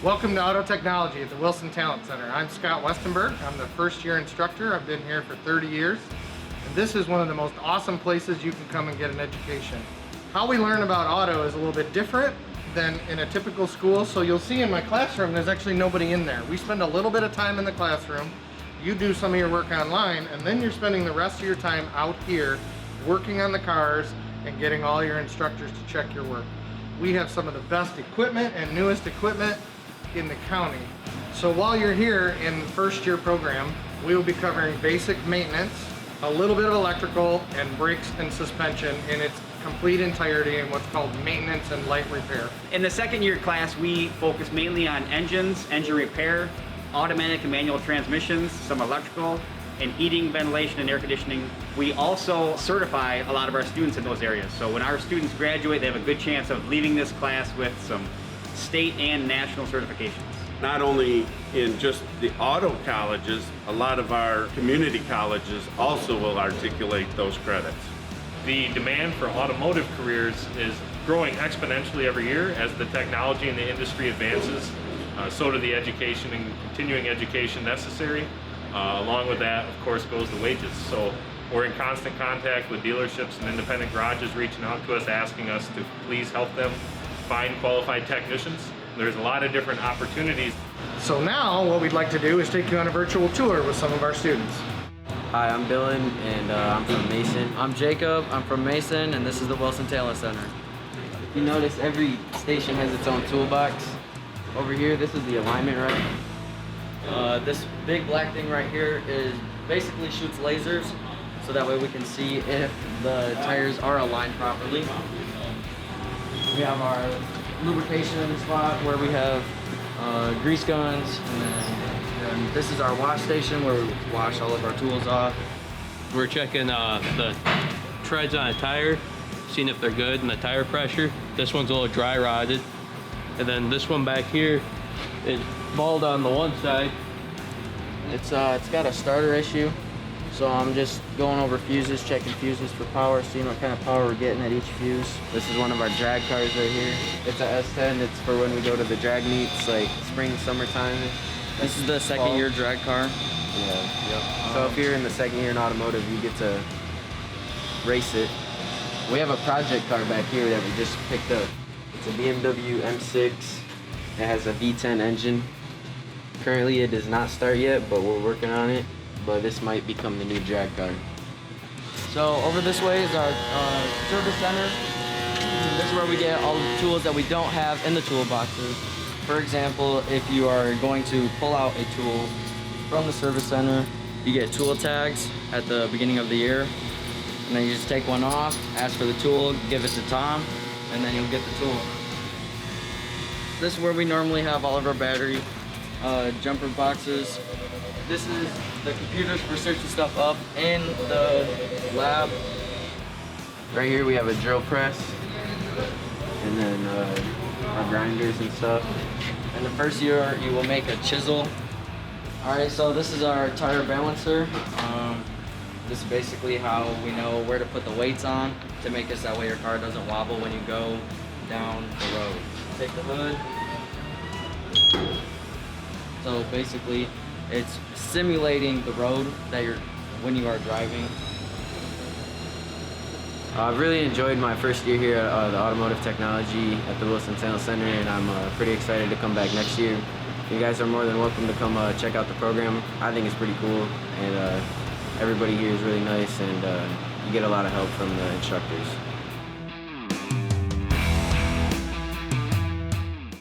Welcome to Auto Technology at the Wilson Talent Center. I'm Scott Westenberg. I'm the first year instructor. I've been here for 30 years. And this is one of the most awesome places you can come and get an education. How we learn about auto is a little bit different than in a typical school. So you'll see in my classroom, there's actually nobody in there. We spend a little bit of time in the classroom. You do some of your work online, and then you're spending the rest of your time out here working on the cars and getting all your instructors to check your work. We have some of the best equipment and newest equipment in the county. So while you're here in the first year program, we will be covering basic maintenance, a little bit of electrical, and brakes and suspension in its complete entirety in what's called maintenance and light repair. In the second year class, we focus mainly on engines, engine repair, automatic and manual transmissions, some electrical, and heating, ventilation, and air conditioning. We also certify a lot of our students in those areas. So when our students graduate, they have a good chance of leaving this class with some state and national certifications. Not only in just the auto colleges, a lot of our community colleges also will articulate those credits. The demand for automotive careers is growing exponentially every year as the technology and the industry advances. So do the education and continuing education necessary. Along with that, of course, goes the wages. So we're in constant contact with dealerships and independent garages reaching out to us, asking us to please help them find qualified technicians. There's a lot of different opportunities. So now what we'd like to do is take you on a virtual tour with some of our students. Hi, I'm Dylan, and I'm from Mason. I'm Jacob, I'm from Mason, and this is the Wilson Talent Center. If you notice, every station has its own toolbox. Over here, this is the alignment rack. This big black thing right here is basically shoots lasers, so that way we can see if the tires are aligned properly. We have our lubrication spot where we have grease guns, and this is our wash station where we wash all of our tools off. We're checking the treads on a tire, seeing if they're good and the tire pressure. This one's a little dry rotted. And then this one back here is bald on the one side. It's got a starter issue, so I'm just going over fuses, checking fuses for power, seeing what kind of power we're getting at each fuse. This is one of our drag cars right here. It's a S10. It's for when we go to the drag meets, like spring, summertime. This is the second year drag car. Yeah. Yep. So if you're in the second year in automotive, you get to race it. We have a project car back here that we just picked up. It's a BMW M6. It has a V10 engine. Currently, it does not start yet, but we're working on it. But this might become the new drag car. So over this way is our service center. This is where we get all the tools that we don't have in the toolboxes. For example, if you are going to pull out a tool from the service center, you get tool tags at the beginning of the year. And then you just take one off, ask for the tool, give it to Tom, and then you'll get the tool. This is where we normally have all of our battery jumper boxes. This is the computers for searching stuff up in the lab. Right here we have a drill press, and then our grinders and stuff. In the first year, you will make a chisel. All right, so this is our tire balancer. This is basically how we know where to put the weights on to make it so that way your car doesn't wobble when you go down the road. Take the hood. So basically, it's simulating the road that when you are driving. I've really enjoyed my first year here at the Automotive Technology at the Wilson Talent Center, and I'm pretty excited to come back next year. You guys are more than welcome to come check out the program. I think it's pretty cool, and everybody here is really nice, and you get a lot of help from the instructors.